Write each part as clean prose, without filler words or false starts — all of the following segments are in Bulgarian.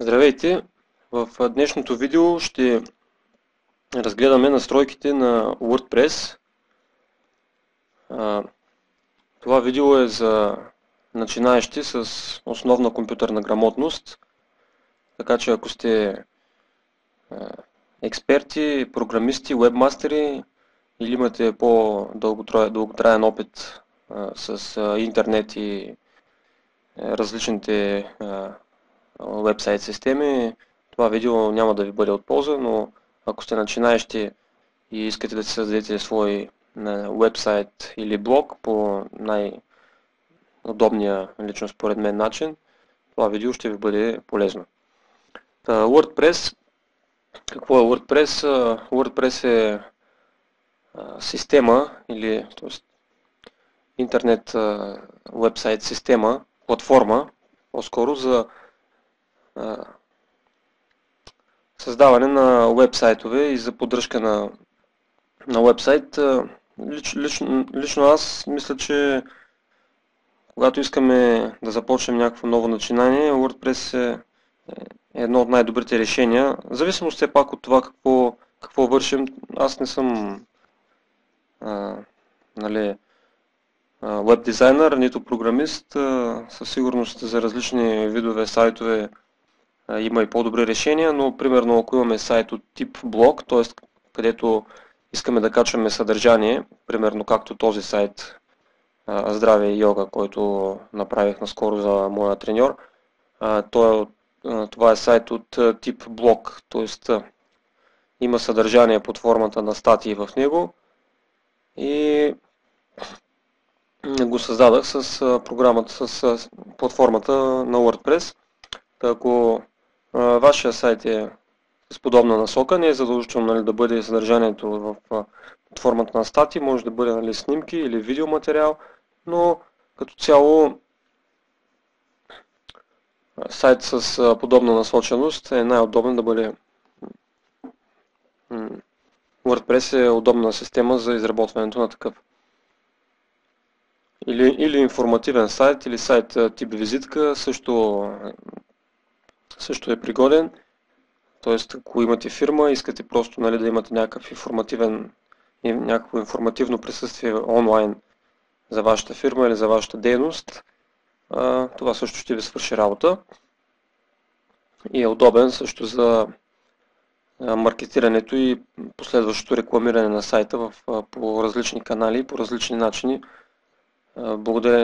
Здравейте! В днешното видео ще разгледаме настройките на WordPress. Това видео е за начинаещи с основна компютърна грамотност, така че ако сте експерти, програмисти, вебмастери или имате по-дълготраен опит с интернет и различните вебсайт системи, това видео няма да ви бъде от полза, но ако сте начинаещи и искате да си създадете свой вебсайт или блог по най-удобния, лично според мен, начин, това видео ще ви бъде полезно. WordPress. Какво е WordPress? WordPress е система или интернет вебсайт система, платформа, по-скоро за създаване на уебсайтове и за поддръжка на уебсайт. Лично аз мисля, че когато искаме да започнем някакво ново начинание, WordPress е едно от най-добрите решения. В зависимост все пак от това какво вършим. Аз не съм веб дизайнер, нито програмист. Със сигурност за различни видове сайтове има и по-добри решения, но примерно ако имаме сайт от тип блог, т.е. където искаме да качваме съдържание, примерно както този сайт Здраве и йога, който направих наскоро за моя треньор, това е сайт от тип блог, т.е. има съдържание под формата на статии в него и го създадах с програмата, с платформата на WordPress. Ако вашия сайт е с подобна насока, не е задължително да бъде съдържанието в формата на статии, може да бъде снимки или видеоматериал, но като цяло сайт с подобна насоченост е най-удобен да бъде. WordPress е удобна система за изработването на такъв. Или информативен сайт, или сайт тип визитка също е пригоден. Т.е. ако имате фирма, искате просто да имате някакво информативно присъствие онлайн за вашата фирма или за вашата дейност, това също ще ви свърши работа. И е удобен също за маркетирането и последващото рекламиране на сайта по различни канали, по различни начини,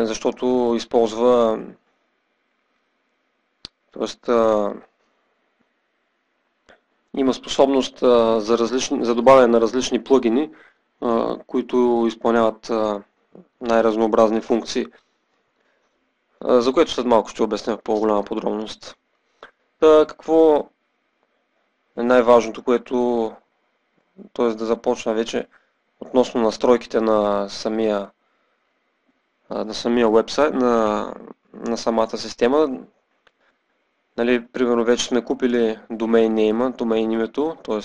защото използва има способност за добавяне на различни плъгини, които изпълняват най-разнообразни функции, за което след малко ще обясня в по-голяма подробност. Какво е най-важното, т.е. да започна вече относно настройките на самия вебсайт, на самата система. Примерно вече сме купили домейн името, т.е.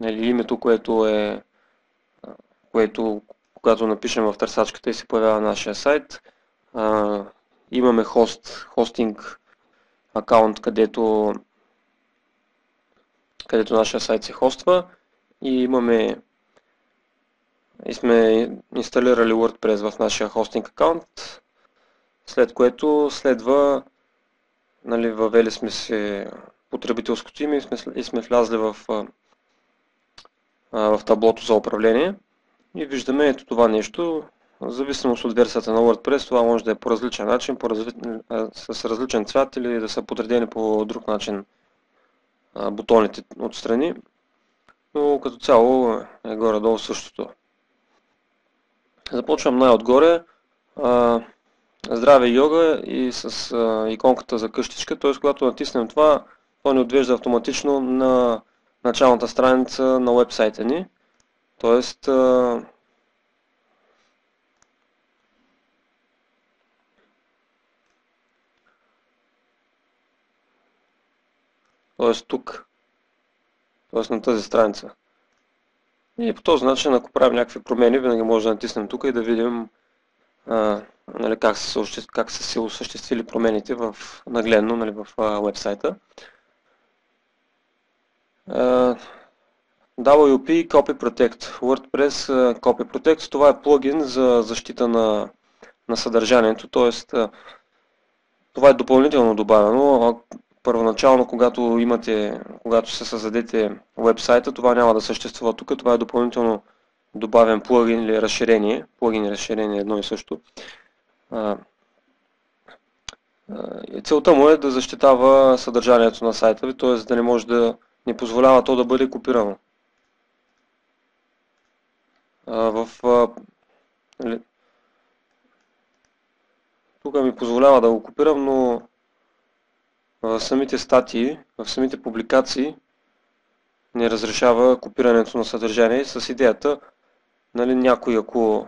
името, което когато напишем в търсачката и се появява нашия сайт. Имаме хостинг акаунт, където нашия сайт се хоства и сме инсталирали WordPress в нашия хостинг акаунт, след което следва въвели сме си потребителското име и сме влязли в таблото за управление и виждаме ето това нещо. В зависимост от версията на WordPress, това може да е по различен начин, с различен цвят или да са подредени по друг начин бутоните отстрани, но като цяло е горе-долу същото. Започвам най-отгоре. Здраве йога и с иконката за къщичка, т.е. когато натиснем това, то ни отвежда автоматично на началната страница на вебсайта ни. Т.е. тук, т.е. на тази страница. И по този начин, ако правим някакви промени, винаги може да натиснем тук и да видим нали, как са се осъществили промените нагледно, нали, в уебсайта. WP Copy Protect. WordPress Copy Protect. Това е плагин за защита на съдържанието, т.е. това е допълнително добавено. Първоначално, когато се създадете вебсайта, това няма да съществува тук. Това е допълнително добавен плагин или разширение. Плагин и разширение е едно и също. Целта му е да защитава съдържанието на сайта ви, т.е. да не може да не позволява то да бъде копирано. Тук ми позволява да го копирам, но в самите статии, в самите публикации не разрешава копирането на съдържание с идеята, нали, някой ако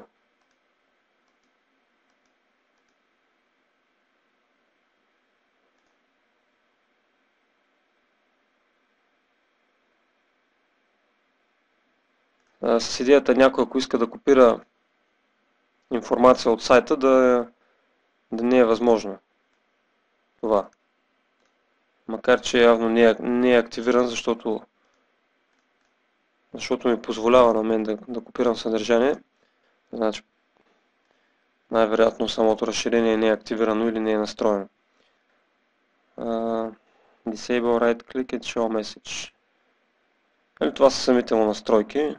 с идеята някой ако иска да копира информация от сайта, да не е възможно това. Макар че явно не е активиран, защото ми позволява на мен да копирам съдържание. Значи, най-вероятно самото разширение не е активирано или не е настроено. Disable right click and show message. Това са самите му настройки.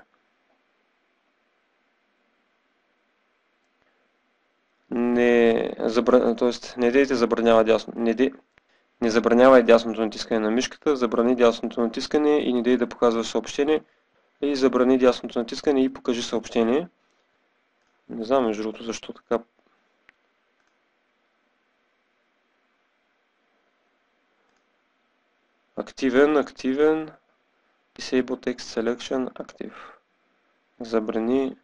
Не забранявай дясното натискане на мишката, забрани дясното натискане и не дей да показва съобщение. И забрани дясното натискане и покажи съобщение. Не знам между другото защо така. Активен. Disable Text Selection Active. Забрани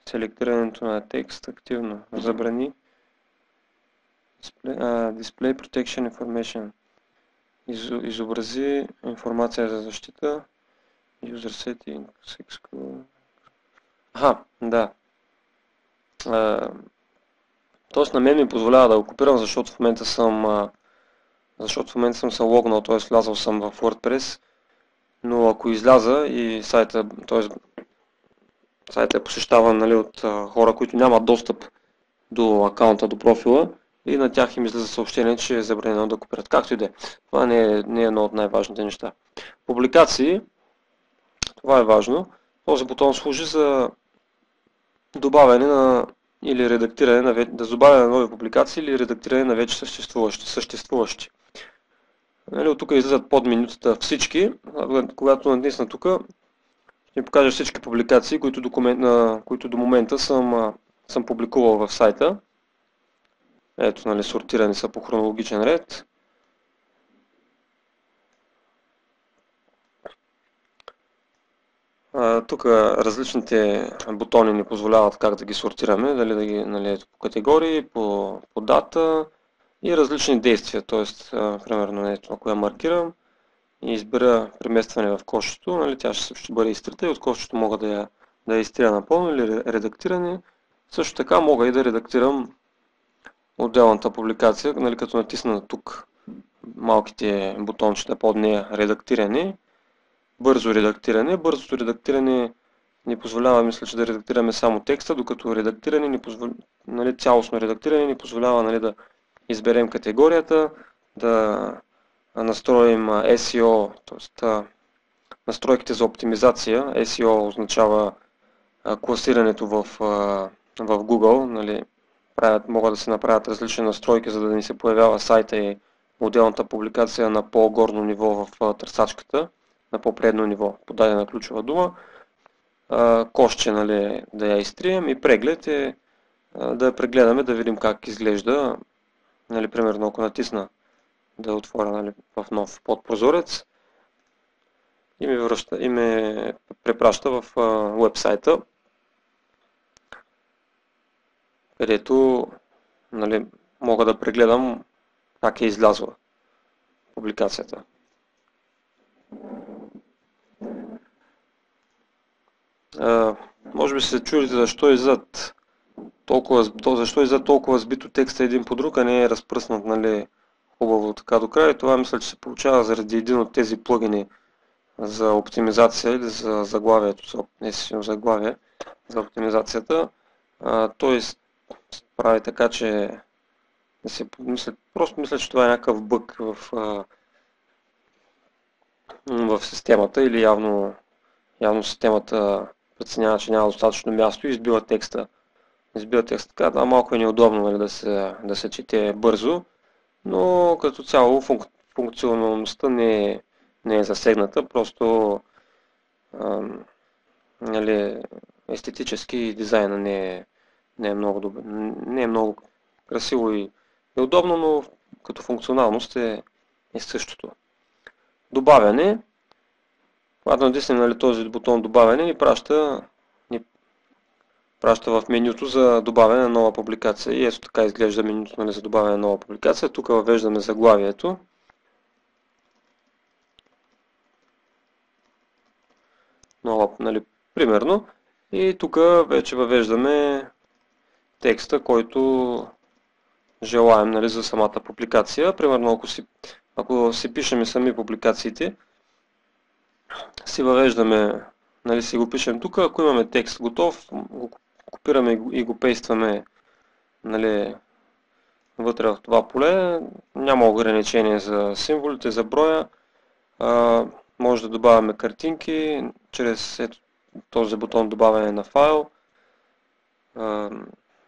селектирането на текст активно. Забрани Display Protection Information. Изобрази информация за защита. User Settings. Да. Тоест на мен ми позволява да го копирам, защото в момента съм се логнал, т.е. влязал съм в WordPress, но ако изляза и сайта е посещаван, нали, от хора, които нямат достъп до акаунта, до профила, и на тях им излиза съобщение, че е забранено да копират. Както и да е. Това не е едно от най-важните неща. Публикации. Това е важно. Този бутон служи за добавяне или редактиране да добавяне на нови публикации или редактиране на вече съществуващи. Нали, от тук излизат под менютата всички. Когато натисна тук, ще ми покажа всички публикации, които до момента съм публикувал в сайта. Ето, нали, сортирани са по хронологичен ред. Тук различните бутони ни позволяват как да ги сортираме, нали, по категории, по дата и различни действия. Т.е. примерно, ето, ако я маркирам и избера преместване в кошчето, нали, тя ще бъде изтрита и от кошчето мога да я изтрия напълно или редактиране. Също така мога и да редактирам отделната публикация, нали, като натисна тук малките бутончета под нея редактиране. Бързо редактиране. Бързото редактиране ни позволява, мисля, че да редактираме само текста, докато цялостно редактиране ни позволява, нали, да изберем категорията, да настроим SEO, т.е. настройките за оптимизация. SEO означава класирането в Google. Нали, могат да се направят различни настройки, за да ни се появява сайта и отделната публикация на по-горно ниво в търсачката, на по-предно ниво, по дадена ключова дума. Кошче, нали, да я изтрием и преглед е да я прегледаме, да видим как изглежда. Нали, примерно, ако натисна да отворя, нали, в нов подпрозорец и ме препраща в уебсайта, където, нали, мога да прегледам как е излязла публикацията. Може би се чудите защо излизат защо излезе толкова сбито текста един по друг, а не е разпръснат, нали, хубаво така до края. И това мисля, че се получава заради един от тези плъгини за оптимизация или за заглавието, не за заглавие, за оптимизацията. Той прави така, че просто мисля, че това е някакъв бъг в системата или явно системата преценява, че няма достатъчно място и избива текста. Избива текста така, да, малко е неудобно, нали, да се чете бързо, но като цяло функционалността не е засегната, просто нали, естетически дизайна не е много добър, не е много красиво и удобно, но като функционалност е същото. Добавяне. Когато натиснем, нали, този бутон добавяне, ни праща в менюто за добавяне на нова публикация. И ето така изглежда менюто, нали, за добавяне на нова публикация. Тук въвеждаме заглавието. Нали, примерно. И тук вече въвеждаме текста, който желаем, нали, за самата публикация. Примерно, ако си пишем сами публикациите, си въвеждаме, нали, си го пишем тук. Ако имаме текст готов, го копираме и го пействаме, нали, вътре в това поле. Няма ограничение за символите, за броя. Може да добавяме картинки чрез този бутон добавяне на файл.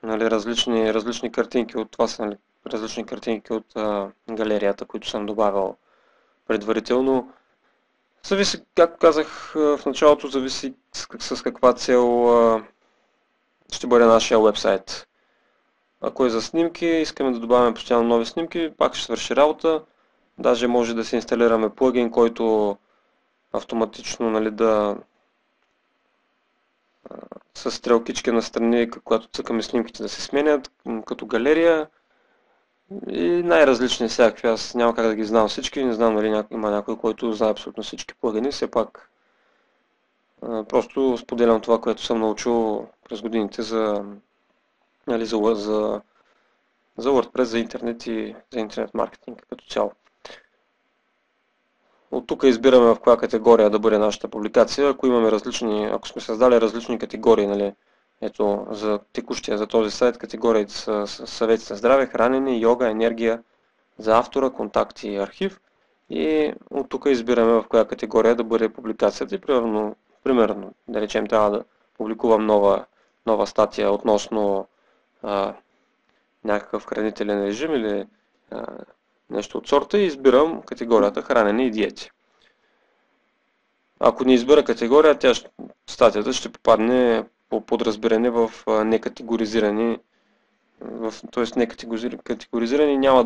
Нали, различни картинки от това са, нали, различни картинки от галерията, които съм добавил предварително. Зависи, както казах в началото, зависи с каква цел ще бъде нашия вебсайт. Ако е за снимки, искаме да добавяме постоянно нови снимки, пак ще свърши работа. Даже може да се инсталираме плагин, който автоматично, нали, с стрелкички настрани, когато цъкаме снимките да се сменят, като галерия и най-различни всякакви. Аз няма как да ги знам всички, не знам дали има някой, който знае абсолютно всички плагини, все пак просто споделям това, което съм научил през годините нали, за WordPress, за интернет и за интернет маркетинг като цяло. От тук избираме в коя категория да бъде нашата публикация. Ако сме създали различни категории, нали, ето за текущия, за този сайт, категориите са съвети за здраве, хранене, йога, енергия, за автора, контакти и архив. И от тук избираме в коя категория да бъде публикацията. И примерно, да речем, трябва да публикувам нова статия относно някакъв хранителен режим или нещо от сорта и избирам категорията хранене и диети. Ако не избера категория, статията ще попадне по подразбиране в некатегоризирани, т.е. некатегоризирани няма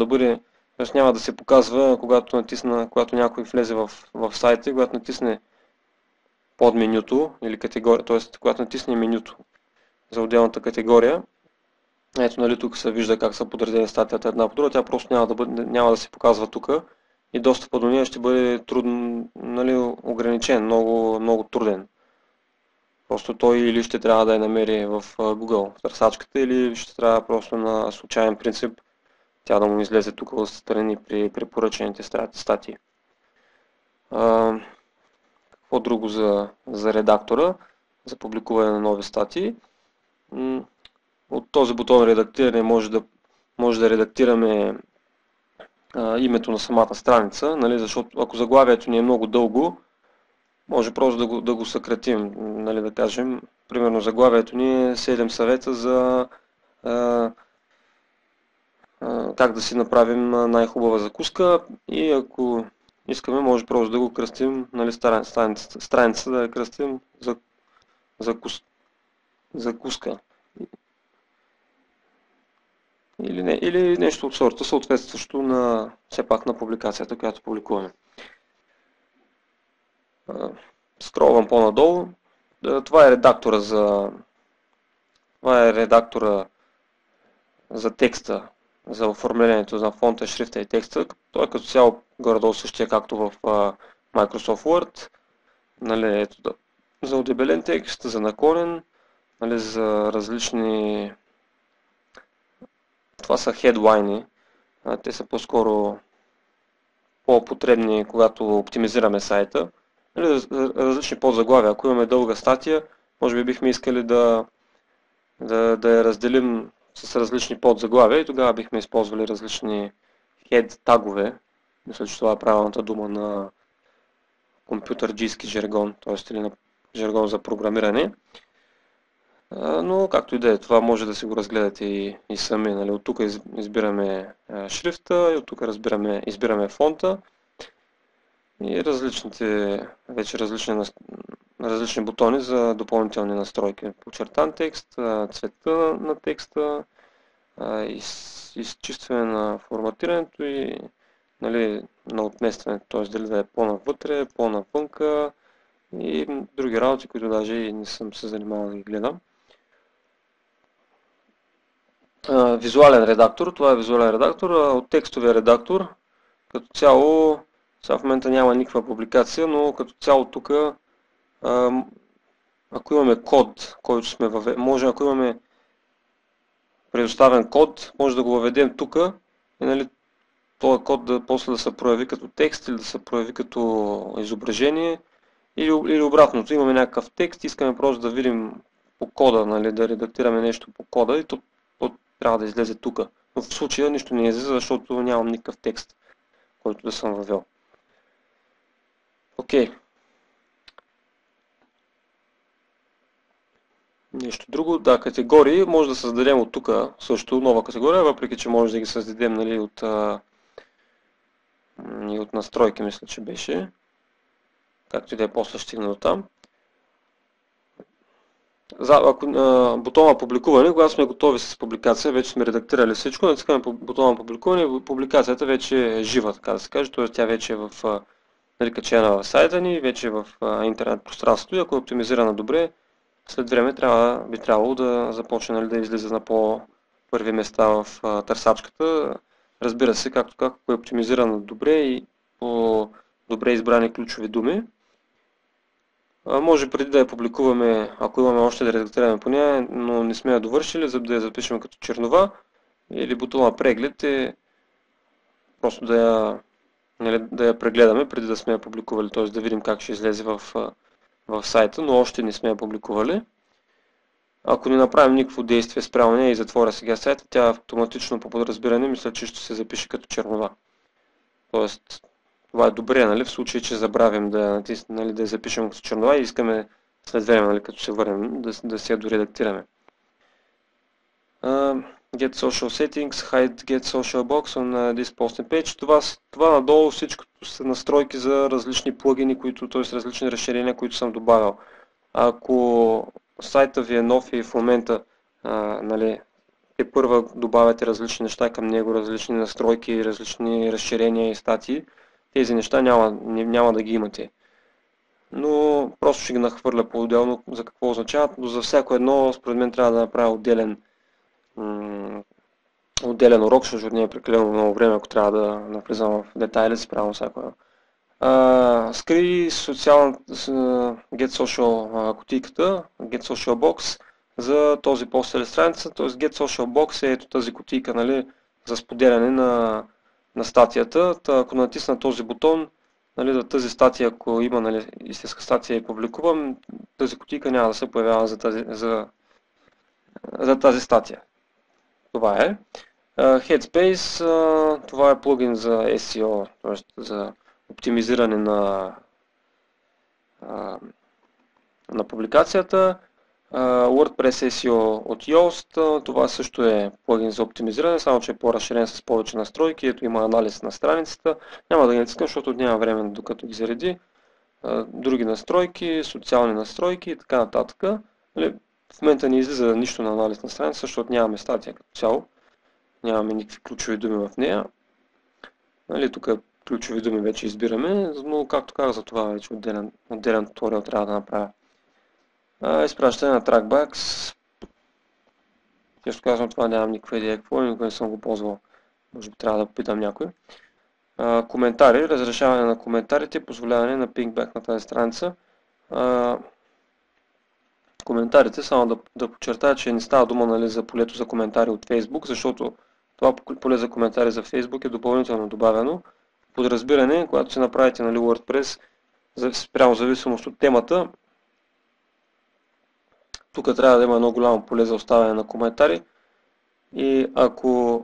да се показва, когато някой влезе в сайта и когато натисне под менюто или категория, т.е. когато натисне менюто за отделната категория. Ето, нали, тук се вижда как са подредени статията една по друга, тя просто няма да се показва тук и достъпът до нея ще бъде трудно, нали, ограничен, много труден. Просто той или ще трябва да я намери в Google в търсачката, или ще трябва просто на случайен принцип тя да му излезе тук в страни при препоръчените статии. Какво друго за редактора, за публикуване на нови статии? От този бутон редактиране може да редактираме името на самата страница, нали, защото ако заглавието ни е много дълго, може просто да го съкратим, нали, да кажем, примерно заглавието ни е 7 съвета за как да си направим най-хубава закуска и ако искаме, може просто да го кръстим, нали, страница да я кръстим закуска. Или нещо от сорта, съответстващо все пак на публикацията, която публикуваме. Скролвам по-надолу. Това е редактора за текста, за оформлението на фонта, шрифта и текста. Той е като цяло горе-долу същия, както в Microsoft Word. Нали, за удебелен текст, за наклонен, нали, за различни Това са headline. Те са по-скоро по-потребни, когато оптимизираме сайта. Различни подзаглавия. Ако имаме дълга статия, може би бихме искали да я разделим с различни подзаглавия и тогава бихме използвали различни head тагове. Мисля, че това е правилната дума на компютърджийски жаргон, т.е. или на жаргон за програмиране. Но както и да е, това може да си го разгледате и сами. Нали? От тук избираме шрифта и от тук избираме фонта и вече различни бутони за допълнителни настройки. Подчертан текст, цвета на текста, изчистване на форматирането и нали, на отместването, т.е. дали да е по-навътре, по-навънка и други работи, които даже и не съм се занимавал да ги гледам. Визуален редактор, това е визуален редактор, от текстовия редактор, като цяло, сега в момента няма никаква публикация, но като цяло тук, ако имаме код, който сме ако имаме предоставен код, може да го въведем тук и нали, този код после да се прояви като текст или да се прояви като изображение или обратното. Имаме някакъв текст, искаме просто да видим по кода, нали, да редактираме нещо по кода и то трябва да излезе тук. Но в случая нищо не излезе, защото нямам никакъв текст, който да съм въвел. Окей. Нещо друго. Да, категории може да създадем от тук също нова категория, въпреки че може да ги създадем нали, от настройки, мисля, че беше. Както и да е, после стигна до там. Бутона публикуване, когато сме готови с публикация, вече сме редактирали всичко, натискаме бутона публикуване и публикацията вече е жива, така да се каже, т.е. тя вече е нали, качена в сайта ни, вече е в интернет пространството и ако е оптимизирана добре, след време би трябвало да започне нали, да излиза на по-първи места в търсачката. Разбира се, ако е оптимизирана добре и по добре избрани ключови думи. Може преди да я публикуваме, ако имаме още да редактираме по нея, но не сме я довършили, за да я запишем като чернова или бутона преглед е просто да я прегледаме преди да сме я публикували, т.е. да видим как ще излезе в сайта, но още не сме я публикували. Ако не направим никакво действие спрямо нея и затворя сега сайта, тя автоматично по подразбиране мисля, че ще се запише като чернова. Тоест, това е добре, нали, в случай, че забравим нали, да я запишем като чернова и искаме след време, нали, като се върнем, да се я доредактираме. Get social settings, hide get social box on this posting page. Това надолу всичко са настройки за различни плагини, т.е. различни разширения, които съм добавил. Ако сайта ви е нов и в момента нали, първа добавяте различни неща към него, различни настройки, различни разширения и статии, тези неща няма да ги имате. Но просто ще ги нахвърля по-отделно за какво означават, но за всяко едно според мен трябва да направя отделен урок, защото не е прекалено много време, ако трябва да навлизам в детайли спрямо всяко едно. Скри Get Social кутийката, Get Social Box за този пост или страница, т.е. Get Social Box е ето тази кутийка нали, за споделяне на статията. Ако натисна този бутон, нали, за тази статия, ако има нали, истинска статия и публикувам, тази кутийка няма да се появява за тази статия. Това е. Headspace, това е плагин за SEO, т.е. за оптимизиране на публикацията. WordPress SEO от Yoast, това също е плагин за оптимизиране, само че е по-разширен с повече настройки. Ето има анализ на страницата. Няма да ги натискам, защото няма време докато ги зареди. Други настройки, социални настройки и така нататък. В момента не излиза нищо на анализ на страница, защото нямаме статия като цяло. Нямаме никакви ключови думи в нея. Тук ключови думи вече избираме, но както казах, за това вече отделен туториал трябва да направя. Изпращане на trackbacks. Често казвам, това нямам никаква идея какво, никога не съм го ползвал. Може би трябва да попитам някой. Коментари, разрешаване на коментарите, позволяване на pingback на тази страница. Коментарите, само да подчертая, че не става дума нали, за полето за коментари от Facebook, защото Това поле за коментари за Facebook е допълнително добавено. Подразбиране, когато се направите нали, WordPress, спрямо зависимост от темата, тук трябва да има едно голямо поле за оставяне на коментари и ако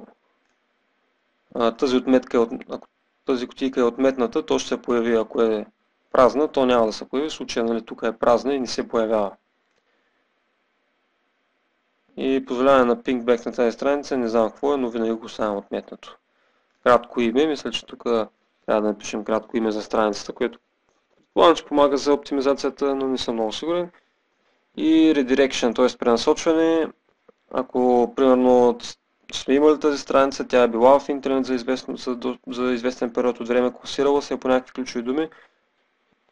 ако тази кутийка е отметната, то ще се появи. Ако е празна, то няма да се появи. В случая нали, тук е празна и не се появява. И позволяване на pingback на тази страница, не знам какво е, но винаги го оставям отметнато. Кратко име, мисля, че тук трябва да напишем кратко име за страницата, което предполагам, че помага за оптимизацията, но не съм много сигурен. И redirection, т.е. пренасочване. Ако, примерно, сме имали тази страница, тя е била в интернет за известен период от време, класирала се по някакви ключови думи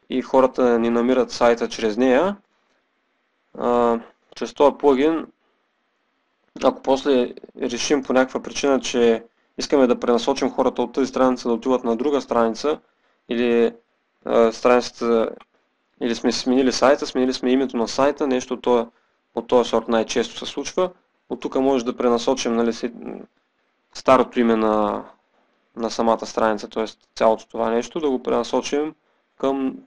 и хората ни намират сайта чрез нея, чрез този плагин, ако после решим по някаква причина, че искаме да пренасочим хората от тази страница да отиват на друга страница или страницата, или сме сменили сайта, сменили сме името на сайта, нещо от този сорт най-често се случва. От тук може да пренасочим нали, старото име на самата страница, т.е. цялото това нещо, да го пренасочим към...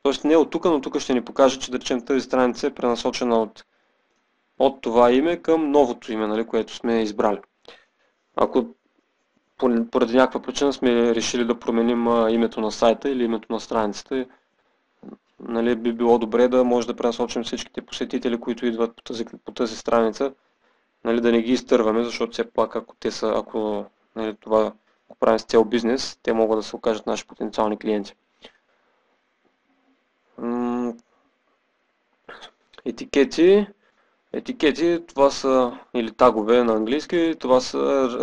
Т.е. не от тук, но тук ще ни покаже, че да речем тази страница е пренасочена от това име към новото име, нали, което сме избрали. Ако поради някаква причина сме решили да променим името на сайта или името на страницата, нали, би било добре да може да пренасочим всичките посетители, които идват по тази страница, нали, да не ги изтърваме, защото все пак ако нали, това го правим с цел бизнес, те могат да се окажат наши потенциални клиенти. Етикети, това са, или тагове на английски, това са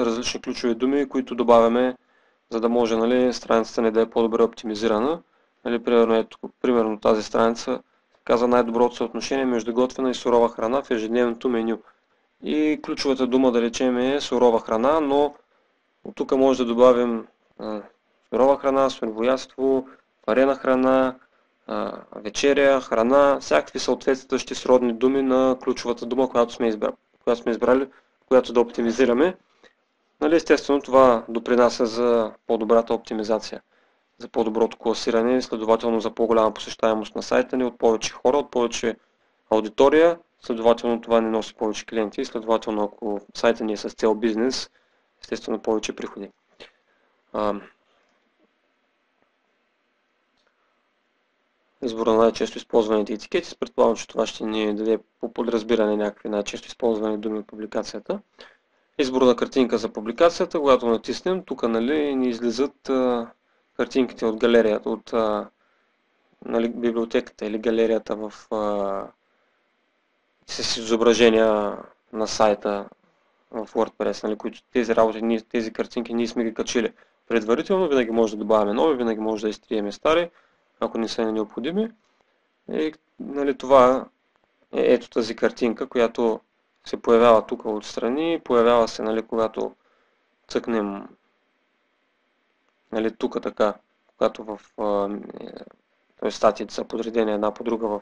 различни ключови думи, които добавяме, за да може нали, страницата ни да е по-добре оптимизирана. Нали, примерно тази страница казва най-доброто съотношение между готвена и сурова храна в ежедневното меню. И ключовата дума да речем е сурова храна, но от тук може да добавим сурова храна, сървоядство, варена храна, вечеря, храна, всякакви съответстващи сродни думи на ключовата дума, която сме избрали, която да оптимизираме. Нали, естествено това допринася за по-добрата оптимизация, за по-доброто класиране, следователно за по-голяма посещаемост на сайта ни от повече хора, от повече аудитория, следователно това не носи повече клиенти, следователно ако сайта ни е с цел бизнес, естествено повече приходи. Избора на най-често използваните етикети. Предполагам, че това ще ни даде по подразбиране някакви най-често използвани думи от публикацията. Избор на картинка за публикацията. Когато натиснем, тук нали, ни излизат картинките от галерията, от нали, библиотеката или галерията с изображения на сайта в WordPress, нали, които тези картинки ние сме ги качили предварително. Винаги може да добавяме нови, винаги може да изтриеме стари, ако не са необходими. И нали, това е ето тази картинка, която се появява тук отстрани, появява се, нали, когато цъкнем нали, тук така, когато т.е. статиите са подредени една по друга в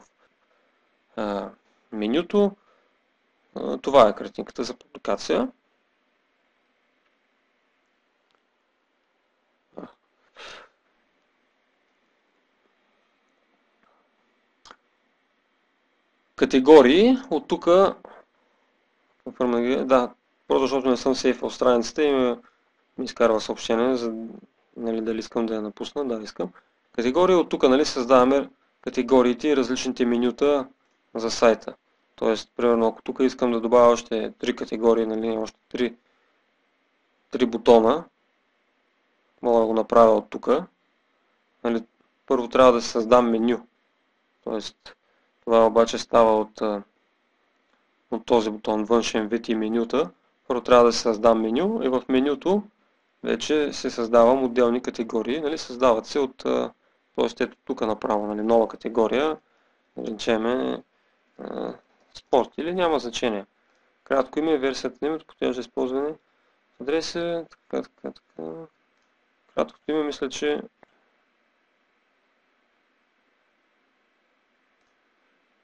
менюто. Това е картинката за публикация. Категории. От тук, да, просто защото не съм сейфал страницата и ми изкарва съобщение, за нали, дали искам да я напусна. Да, искам. Категории. От тук нали, създаваме категориите и различните менюта за сайта. Тоест, примерно, ако тук искам да добавя още 3 категории, нали, още 3 бутона, мога да го направя от тук. Нали, първо трябва да създам меню. Тоест, това обаче става от този бутон външен вид и менюта. Първо трябва да създам меню и в менюто вече се създавам отделни категории. Нали, създават се т.е. ето тук направо нали, нова категория, да речем спорт или няма значение. Кратко име, версията на името, подходящ за използване в адреса, така. Краткото име мисля, че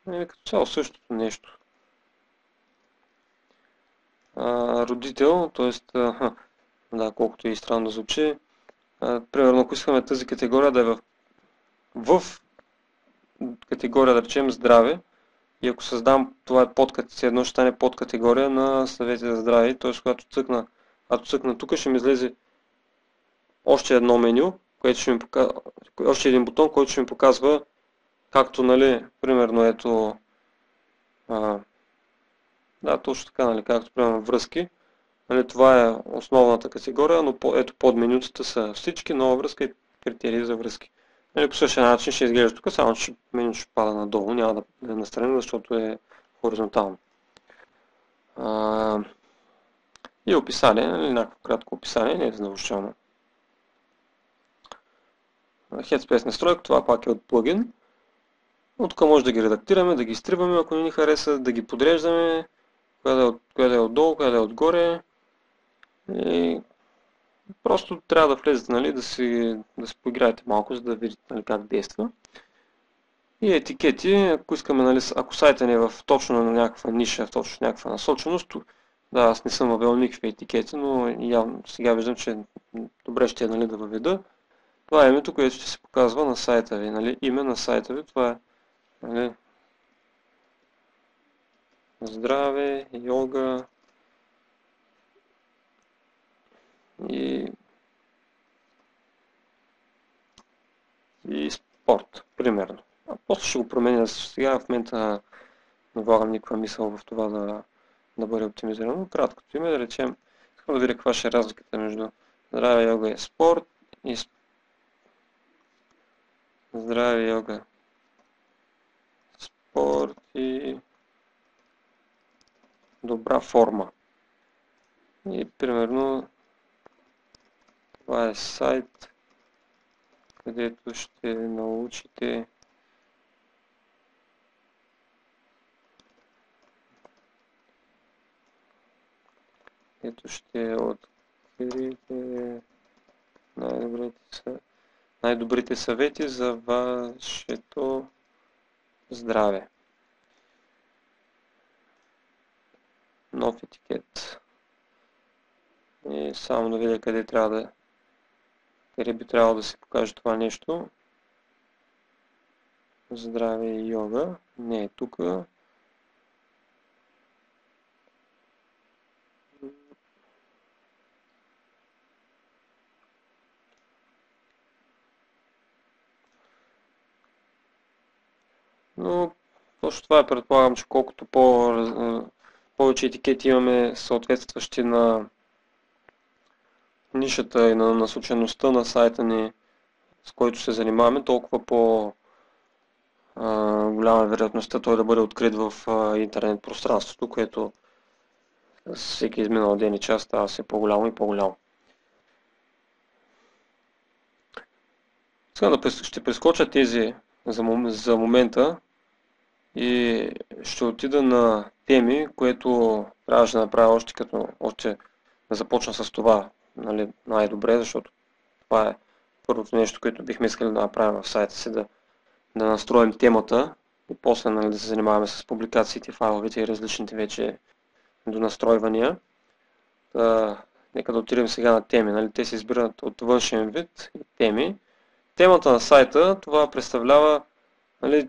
като цяло същото нещо. родител, т.е. да, колкото и странно да звучи. Примерно, ако искаме тази категория да е в категория, да речем, здраве, и ако създам, това е едно ще стане подкатегория на съвети за здраве, т.е. когато цъкна тук, ще ми излезе още едно меню, което ще ми показва, още един бутон, който ще ми показва, както, нали, примерно, ето, да, точно така, нали, както, примерно, връзки. Нали, това е основната категория, но ето под менютата са всички, нова връзка и критерии за връзки. Нали, по същия начин ще изглежда тук, само че менюто ще пада надолу, няма да е настрани, защото е хоризонтално. И описание, нали, някакво кратко описание, не е задължително. Headspace настройка, това пак е от плагин. От тук може да ги редактираме, да ги изтриваме, ако не ни хареса, да ги подреждаме, коя да е отдолу, коя да е отгоре. И просто трябва да влезете, нали, да си поиграете малко, за да видите, нали, как действа. И етикети, ако искаме, нали, ако сайта ни е в точно на някаква ниша, в точно някаква насоченост, да, аз не съм въвел никакви етикети, но явно сега виждам, че добре ще е, нали, да въведа. Това е името, което ще се показва на сайта ви, нали, име на сайта ви, това е, нали, здраве, йога и спорт, примерно. А после ще го променя. Сега в момента не влагам никаква мисъл в това да бъде оптимизирано. Краткото име, да речем, искам да видя каква ще е разликата между здраве, йога и спорт и здраве, йога, спорт и добра форма. И примерно това е сайт, където ще научите ще откриете най-добрите съвети за вашето здраве. Нов етикет. И само да видя къде би трябвало да се покаже това нещо. Здраве и йога. Не е тук. Но точно това е, предполагам, че колкото повече етикети имаме съответстващи на нишата и на насочеността на сайта ни, с който се занимаваме, толкова голяма вероятността той да бъде открит в интернет пространството, което всеки изминал ден и час става все по-голямо и по-голямо. Сега ще прескоча тези за момента и ще отида на теми, което трябваше да направя още да започна с това, нали, най-добре, защото това е първото нещо, което бихме искали да направим в сайта си, да настроим темата и после, нали, да се занимаваме с публикациите, файловете и различните вече донастройвания. Нека да отидем сега на теми. Нали, те се избират от външен вид и теми. Темата на сайта, това представлява, нали,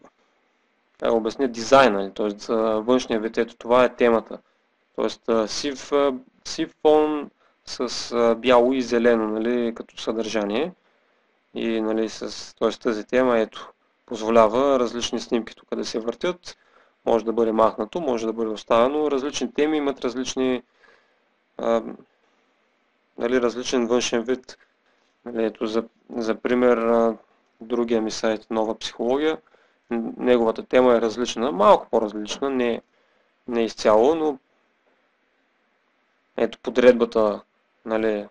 как да обясня, дизайна, т.е. за външния вид, ето това е темата. Т.е. сив фон с бяло и зелено, нали, като съдържание. И, нали, т.е. тази тема, ето, позволява различни снимки тук да се въртят. Може да бъде махнато, може да бъде оставено. Различни теми имат нали, различен външен вид. Нали, ето, за пример, другия ми сайт, Нова психология, неговата тема е различна, малко по-различна, не изцяло, но ето подредбата, нали,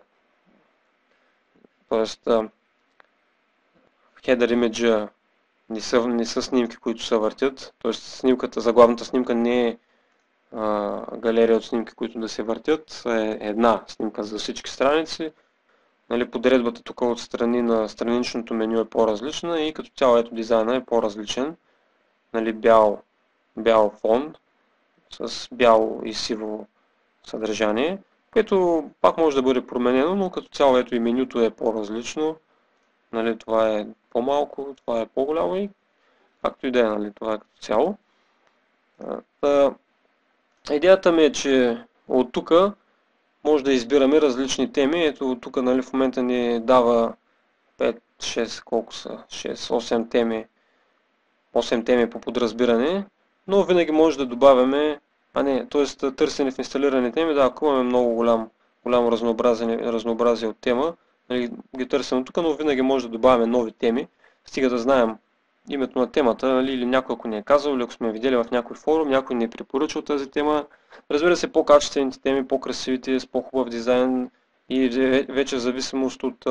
т.е. header image не са снимки, които се въртят, т.е. заглавната снимка не е галерия от снимки, които да се въртят, е една снимка за всички страници. Нали, подредбата тук от страни на страничното меню е по-различна и като цяло ето дизайна е по-различен. Нали, бял фон с бяло и сиво съдържание, което пак може да бъде променено, но като цяло ето и менюто е по-различно. Нали, това е по-малко, това е по-голямо и както и да е, нали, това е като цяло. Идеята ми е, че от тук може да избираме различни теми. Ето от тук, нали, в момента ни дава 5, 6, колко са? 6, 8 теми. 8 теми по подразбиране, но винаги може да добавяме, т.е. търсене в инсталирани теми, да, ако имаме много голямо разнообразие от тема, нали, ги търсим тук, но винаги може да добавяме нови теми, стига да знаем името на темата, нали, или някой ако ни е казал, или ако сме видели в някой форум, някой ни е препоръчал тази тема. Разбира се, по-качествените теми, по-красивите, с по-хубав дизайн и вече в зависимост от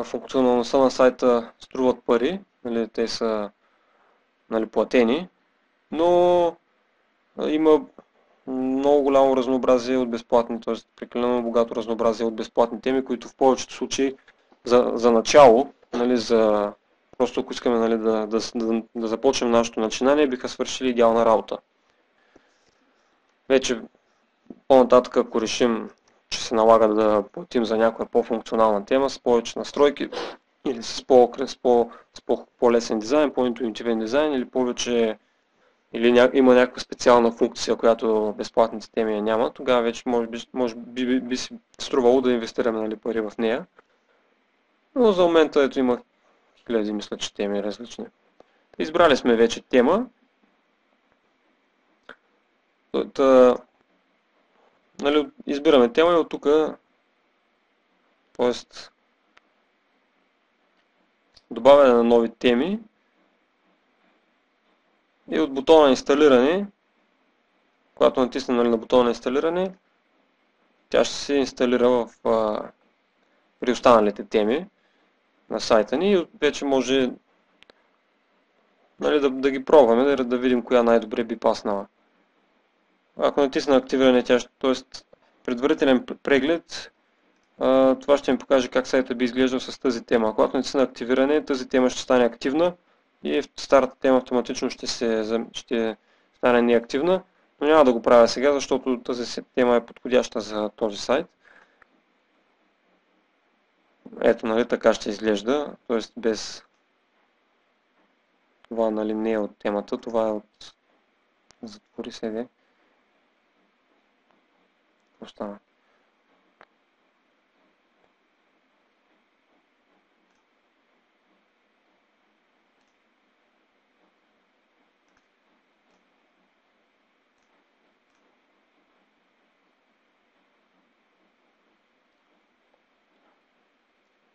функционалността на сайта струват пари, нали, те са, нали, платени, но има много голямо разнообразие от безплатни, т.е. прекалено богато разнообразие от безплатни теми, които в повечето случаи за начало, нали, просто ако искаме, нали, да започнем нашето начинание, биха свършили идеална работа. Вече по-нататък, ако решим, че се налага да платим за някоя по-функционална тема с повече настройки или с по-лесен дизайн, по-интуитивен дизайн или повече, или има някаква специална функция, която безплатните теми няма, тогава вече може би си струвало да инвестираме, нали, пари в нея. Но за момента ето има хиляди, мисля, че теми различни. Избрали сме вече тема. Нали, избираме тема и от тук, т.е. добавяне на нови теми и от бутона инсталиране, когато натиснем, нали, на бутона инсталиране, тя ще се инсталира при останалите теми на сайта ни и вече може, нали, да ги пробваме, да видим коя най-добре би паснала. Ако натисна активиране, т.е. предварителен преглед, това ще ми покаже как сайта би изглеждал с тази тема. Когато натисна активиране, тази тема ще стане активна и старата тема автоматично ще стане неактивна, но няма да го правя сега, защото тази тема е подходяща за този сайт. Ето, нали, така ще изглежда, т.е. без това, нали, не е от темата, това е от затвори седе. Остана.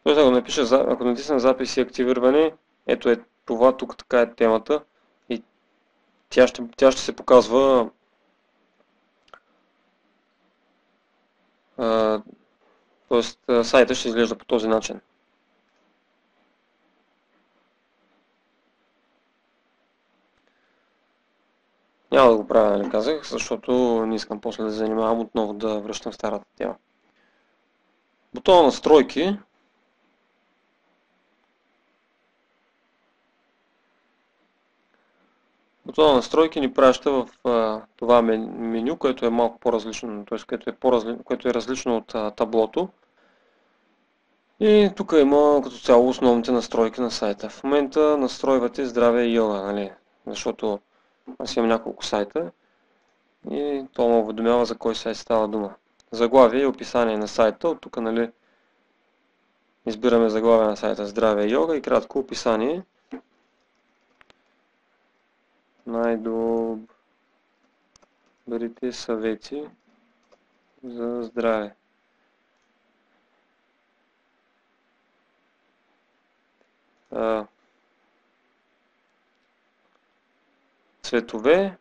Тоест, ако натисна запис и активиране, ето е това, тук така е темата и тя ще се показва т.е. сайта ще изглежда по този начин. Няма да го правя, нали, казах, защото не искам после да занимавам отново да връщам старата тема. Бутона настройки. Бутона настройки ни праща в това меню, което е малко по-различно, т.е. което е различно от таблото. И тук има като цяло основните настройки на сайта. В момента настройвате здраве и йога, нали? Защото аз имам няколко сайта и то ме уведомява за кой сайт става дума. Заглавие и описание на сайта. От тук, нали, избираме заглавие на сайта здраве и йога и кратко описание. Най-добрите съвети за здраве. Цветове,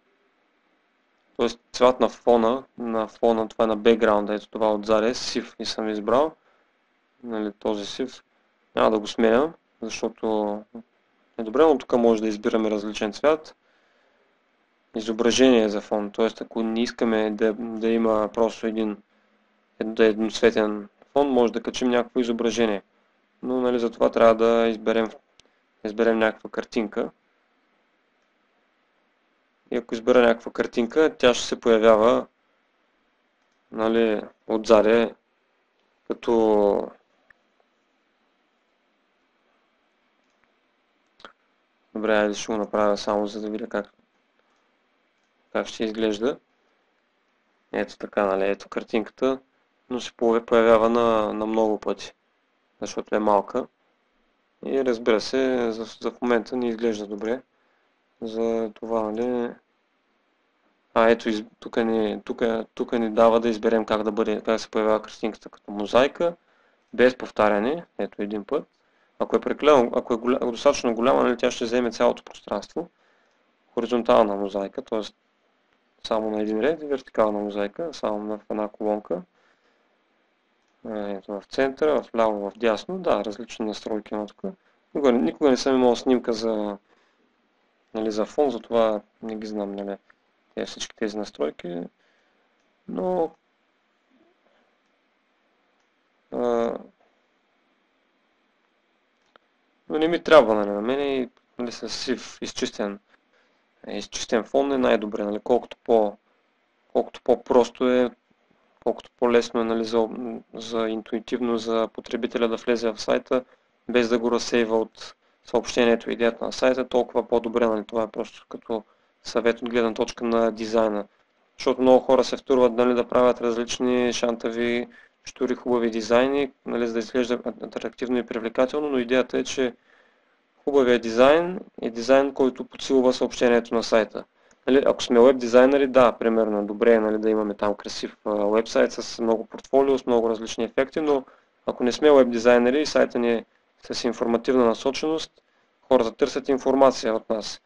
т.е. цвят на фона, това е на бекграунда, ето това отзаде, сив и съм избрал, нали, този сив. Няма да го сменям, защото е добре, но тук може да избираме различен цвят. Изображение за фон, т.е. ако не искаме да има просто едноцветен фон, може да качим някакво изображение. Но, нали, за това трябва да изберем някаква картинка. И ако избера някаква картинка, тя ще се появява нали, отзаде, като добре, айде ще го направя само за да видя как ще изглежда. Ето така, нали, ето картинката, но се появява на много пъти, защото е малка. И разбира се, за в момента не изглежда добре. За това, нали... ето, тук ни дава да изберем как да се появява картинката като мозайка, без повтаряне, ето един път. Ако е достатъчно голяма, нали, тя ще вземе цялото пространство. Хоризонтална мозайка, т.е. само на един ред, и вертикална мозайка, само в една колонка. Ето в центъра, в ляво, в дясно, да, различни настройки има тук. Никога не съм имал снимка нали, за фон, затова не ги знам, нали, всички тези настройки. Но не ми трябва, нали, на мен, нали, с сив, изчистен фон е най-добре, нали, колкото по-просто е, колкото по-лесно е, нали, за интуитивно за потребителя да влезе в сайта, без да го разсейва от съобщението и идеята на сайта, толкова по-добре, нали, това е просто като съвет от гледна точка на дизайна. Защото много хора се втурват, нали, да правят различни шантави, штури, хубави дизайни, нали, за да изглежда атрактивно и привлекателно, но идеята е, че хубавият дизайн е дизайн, който подсилва съобщението на сайта. Нали, ако сме веб дизайнери, да, примерно, добре е, нали, да имаме там красив вебсайт с много портфолио, с много различни ефекти, но ако не сме веб дизайнери и сайта ни е с информативна насоченост, хората търсят информация от нас.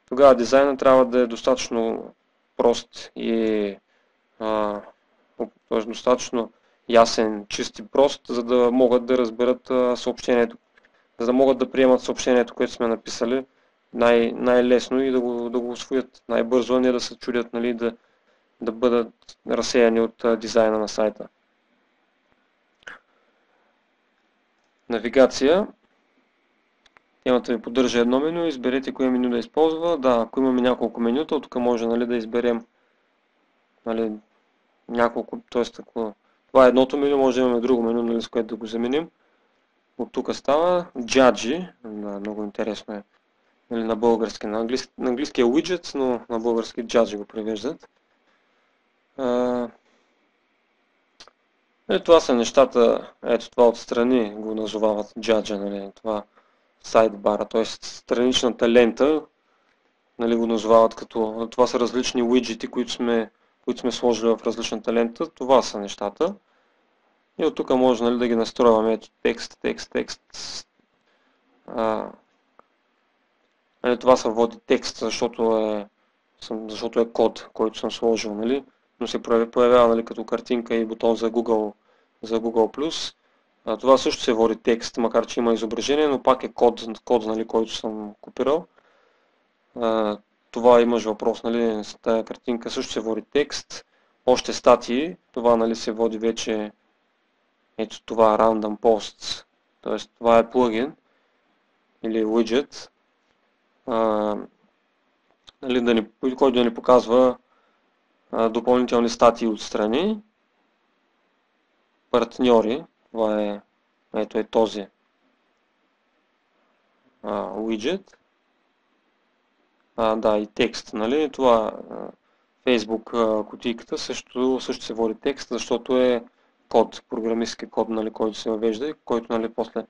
Тогава дизайнът трябва да е достатъчно прост и т.е. достатъчно ясен, чист и прост, за да могат да разберат съобщението, за да могат да приемат съобщението, което сме написали най-лесно и да го усвоят най-бързо, а не да се чудят, нали, да бъдат разсеяни от дизайна на сайта. Навигация. Темата ви поддържа едно меню, изберете кое меню да използва. Да, ако имаме няколко менюта, тук може, нали, да изберем, нали, няколко, т.е. ако това е едното меню, може да имаме друго меню, нали, с което да го заменим. От тук става Judgy, да, много интересно е, нали, на български. На английски е Widgets, но на български Judgy го превеждат. Това са нещата, ето това отстрани го назовават Judge, нали, това сайдбара, т.е. страничната лента, нали, го назовават като, това са различни уиджети, които сме сложили в различната лента, това са нещата. И от тук може, нали, да ги настрояваме, ето текст. Нали, това се води текст, защото е код, който съм сложил, нали, но се появява, нали, като картинка и бутон за Google+. Това също се води текст, макар че има изображение, но пак е код, нали, който съм копирал. Това имаш въпрос, нали, с тази картинка също се води текст. Още статии, това, нали, се води вече, ето това Random Posts, т.е. това е плагин или widget, нали, който да ни показва допълнителни статии отстрани. Партньори, това е, ето е този widget. Да, и текст, нали, това Facebook кутийката също се води текст, защото е код, програмистски код, нали, който се въвежда и който, нали, после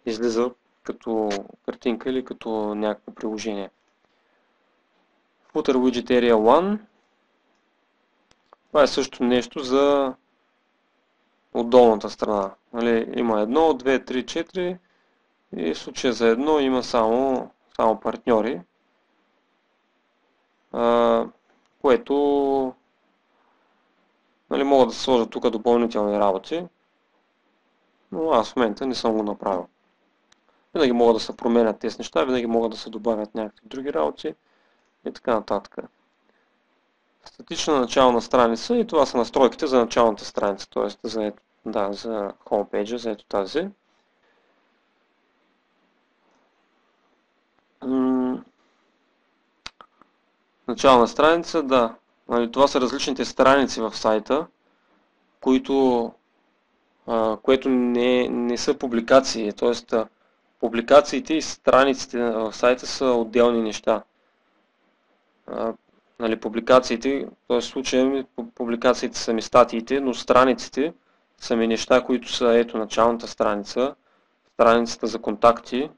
излиза като картинка или като някакво приложение. Footer Widget Area 1. Това е също нещо за отдолната страна. Нали, има 1, 2, 3, 4 и в случая за едно има само партньори, което, нали, могат да се сложат тук допълнителни работи, но аз в момента не съм го направил. Винаги могат да се променят тези неща, винаги могат да се добавят някакви други работи и така нататък. Статична начална страница и това са настройките за началната страница, т.е. за homepage, за ето тази. Начална страница, да. Нали, това са различните страници в сайта. което не са публикации. Тоест, публикациите и страниците в сайта са отделни неща. Нали, публикациите, т.е. в случая публикациите са ми статиите, но страниците са ми неща, които са ето началната страница, страницата за контакти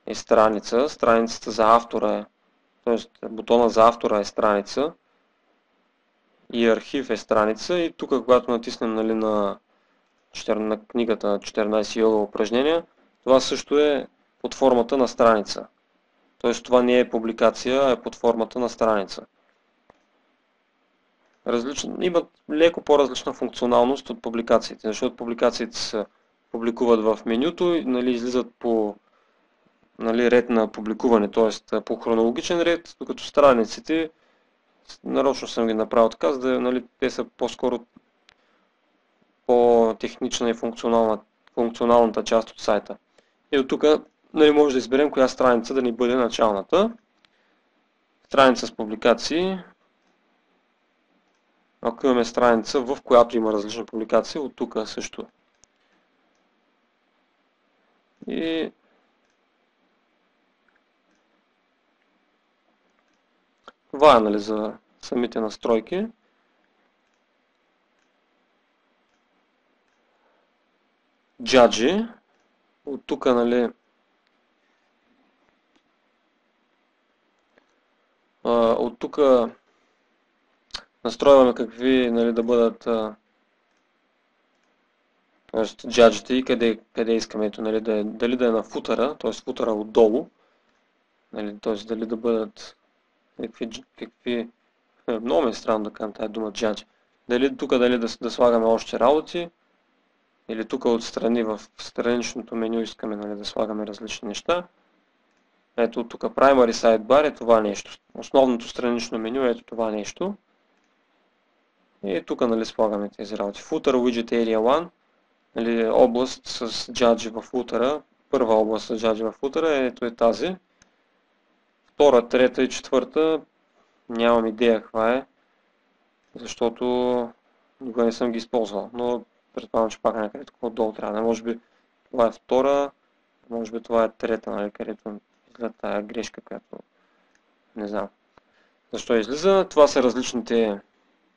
е страница, страницата за автора е, т.е. бутона за автора е страница и архив е страница и тук, когато натиснем нали, на книгата на 14 йога упражнения, това също е под формата на страница. Т.е. това не е публикация, а е под формата на страница. Имат леко по-различна функционалност от публикациите, защото публикациите се публикуват в менюто и нали, излизат по нали, ред на публикуване, т.е. по хронологичен ред, докато страниците, нарочно съм ги направил така, за да нали, те са по-скоро по-технична и функционалната част от сайта. И от тук нали, може да изберем коя страница да ни бъде началната. Страница с публикации. Ако имаме страница, в която има различни публикации, от тук също. И това е нали, за самите настройки. Джаджи. От тук нали, настройваме какви нали, да бъдат джаджите и къде искаме ето, нали, дали да е на футъра, т.е. футъра отдолу, нали, т.е. дали да бъдат какви много ми е странно да кажем тази дума джадж. Дали тук да слагаме още работи, или тук отстрани в страничното меню искаме нали, да слагаме различни неща. Ето тук Primary Sidebar е това нещо. Основното странично меню е ето това нещо. И тук нали, слагаме тези работи. Footer Widget Area 1, нали, област с джаджи в футъра. Първа област с джаджи в футъра ето е тази. Втора, трета и четвърта нямам идея каква е, защото никога не съм ги използвал, но предполагам, че пак някъде такова отдолу трябва. Може би това е втора, може би това е трета, нали, където изгледа тая грешка, която не знам защо излиза. Това са различните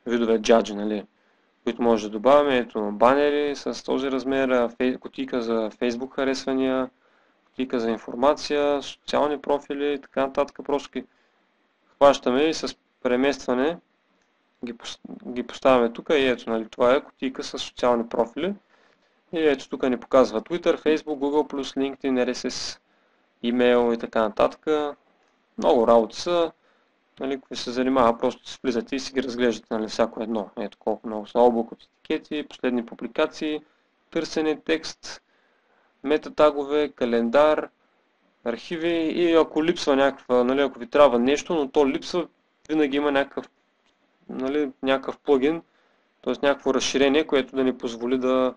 видове джаджи, нали, които може да добавяме. Ето банери с този размер, кутийка за Facebook харесвания, кутийка за информация, социални профили и така нататък. Просто ги хващаме и с преместване ги поставяме тук и ето, нали, това е кутийка с социални профили. И ето тук ни показва Twitter, Facebook, Google+, LinkedIn, RSS, имейл и така нататък. Много работи са, нали, които се занимава, просто си влизате и си ги разглеждате, нали, всяко едно. Ето колко много са облак от етикети, последни публикации, търсене, текст, метатагове, календар, архиви и ако липсва някаква, нали, ако ви трябва нещо, но то липсва, винаги има някакъв плагин, т.е. някакво разширение, което да ни позволи да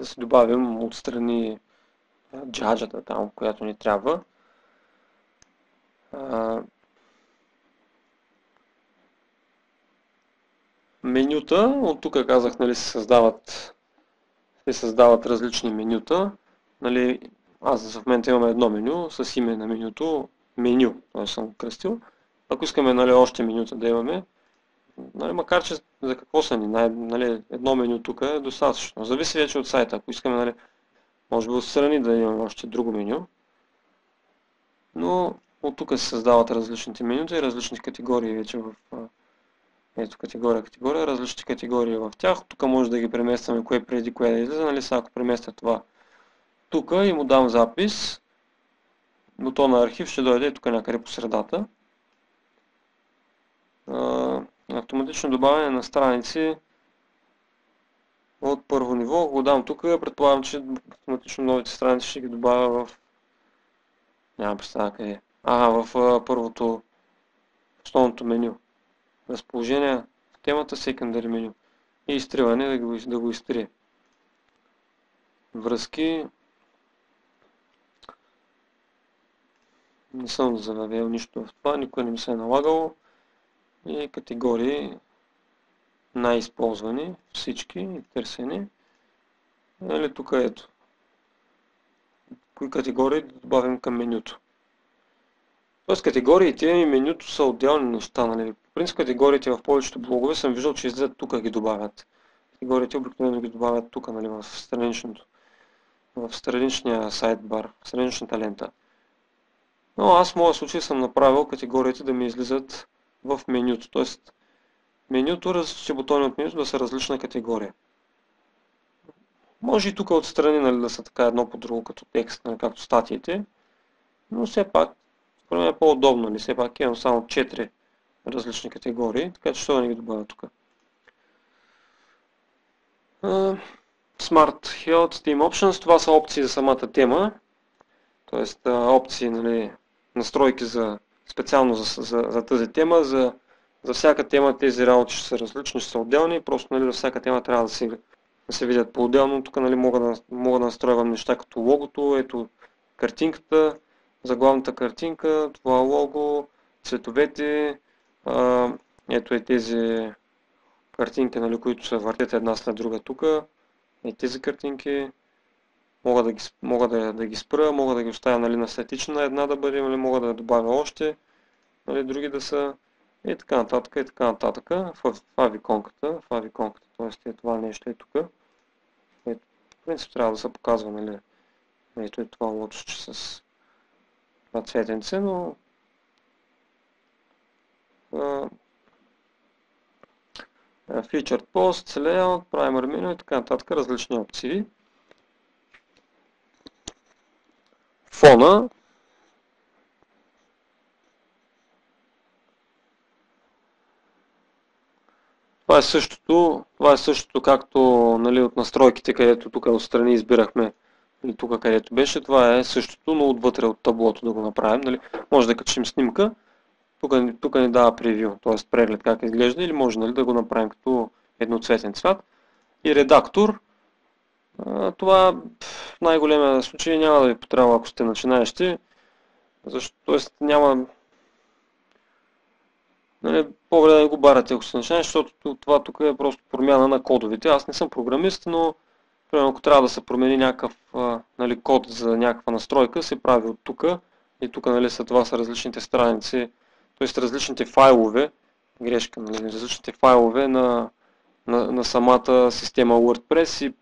си добавим отстрани джаджата там, която ни трябва. Менюта, от тук казах, нали, се създават различни менюта. Нали, аз в момента имаме едно меню с име на менюто, меню, т.е. съм кръстил. Ако искаме нали, още менюта да имаме, нали, макар че за какво са ни, нали, едно меню тук е достатъчно. Зависи вече от сайта. Ако искаме, нали, може би отстрани да имаме още друго меню. Но от тук се създават различните менюта и различни категории вече в ето категория, различни категории в тях. Тук може да ги преместваме кое преди кое да излиза. Нали, сега ако преместя това тук и му дам запис, бутона архив ще дойде тук някъде по средата. Автоматично добавяне на страници от първо ниво. Ако го дам тук, предполагам, че автоматично новите страници ще ги добавя в... Няма представа къде. В първото, основното меню. Разположение в темата Secondary меню. И изтриване да го изтрие. Връзки. Не съм завел нищо в това, никой не ми се е налагало. И категории. най-използвани, всички търсени. Нали, тук ето. Кои категории да добавим към менюто. Тоест категориите и менюто са отделни неща. Нали. По принцип категориите в повечето блогове съм виждал, че излизат тук ги добавят. Категориите обикновено ги добавят тук, нали, в страничния сайдбар, в страничната лента. Но аз в моя случай съм направил категориите да ми излизат в менюто. Тоест менюто, различните бутони от менюто да са различна категория. Може и тук отстрани, нали, да са така едно по друго като текст, нали, както статиите, но все пак според мен е по-удобно, нали, все пак имам само 4 различни категории, така че ще да не ги добавя тук. Smart Health Theme Options, това са опции за самата тема, т.е. опции, нали, настройки специално за тази тема. За всяка тема тези работи ще са различни, ще са отделни, просто, нали, за всяка тема трябва да се видят по-отделно. Тук, нали, мога да настройвам неща като логото, ето картинката, заглавната картинка, това лого, цветовете, ето и тези картинки, нали, които се въртят една след друга тук, и тези картинки. Мога да ги спра, мога да ги оставя, нали, на статична една да бъде, нали, мога да добавя още, нали, други да са и така нататък, и така нататък. В авиконката, т.е. това нещо е тук. В принцип трябва да се показва, нали, ето и това лотче с това цветенце, но Featured Post, Layout, Primer Menu и така нататък, различни опции. Фона. Това е същото както, нали, от настройките, където тук отстрани избирахме, или тук където беше, това е същото, но отвътре от таблото да го направим. Нали. Може да качим снимка, тук ни дава превю, т.е. преглед как изглежда, или може, нали, да го направим като едноцветен цвят. И редактор, това в най-големия случай няма да ви потрябва, ако сте начинаещи, т.е. няма, нали, по-добре да не го барате, ако сте начинаещи, защото това тук е просто промяна на кодовете. Аз не съм програмист, но примерно, ако трябва да се промени някакъв, нали, код за някаква настройка, се прави от тук. И тук, нали, това са различните страници, т.е. различните файлове, грешка, нали, различните файлове на самата система WordPress, и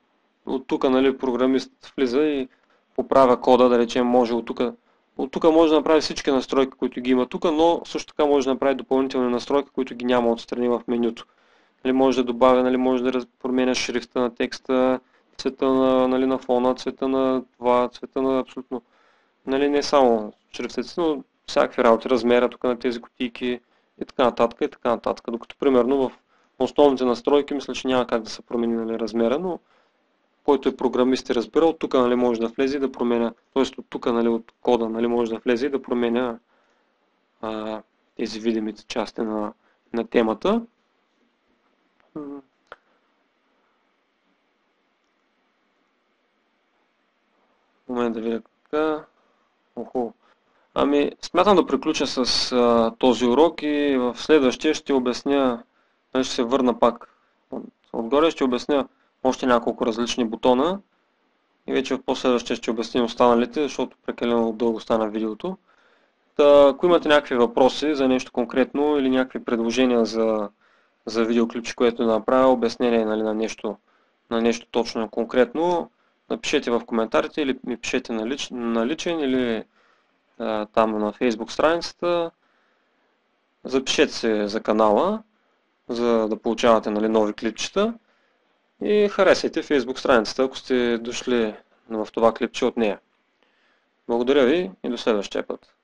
от тук, нали, програмист влиза и поправя кода, да речем, може от тук може да направи всички настройки, които ги има тук, но също така може да направи допълнителни настройки, които ги няма отстрани в менюто. Нали, може да добавя, нали, може да променя шрифта на текста, цвета на, нали, на фона, цвета на това, цвета на абсолютно, нали, не само шрифтите, но всякакви работи, размера тук на тези кутийки и така нататък, и така нататък. Докато примерно в основните настройки мисля, че няма как да се промени, нали, размера, но който е програмист и разбира, от тук, нали, може да влезе и да променя, т.е. от тук, нали, от кода, нали, може да влезе и да променя тези видимите части на темата. В момент да видя така. Ами, смятам да приключа с този урок и в следващия ще обясня, ще се върна пак отгоре, ще обясня още няколко различни бутона и вече в последващия ще обясним останалите, защото прекалено дълго стана видеото. Ако имате някакви въпроси за нещо конкретно или някакви предложения за видеоклипче, което да направя, обяснение, нали, на нещо точно конкретно, напишете в коментарите или ми пишете на личен или там на Facebook страницата. Запишете се за канала, за да получавате, нали, нови клипчета и харесайте Facebook страницата, ако сте дошли в това клипче от нея. Благодаря ви и до следващия път.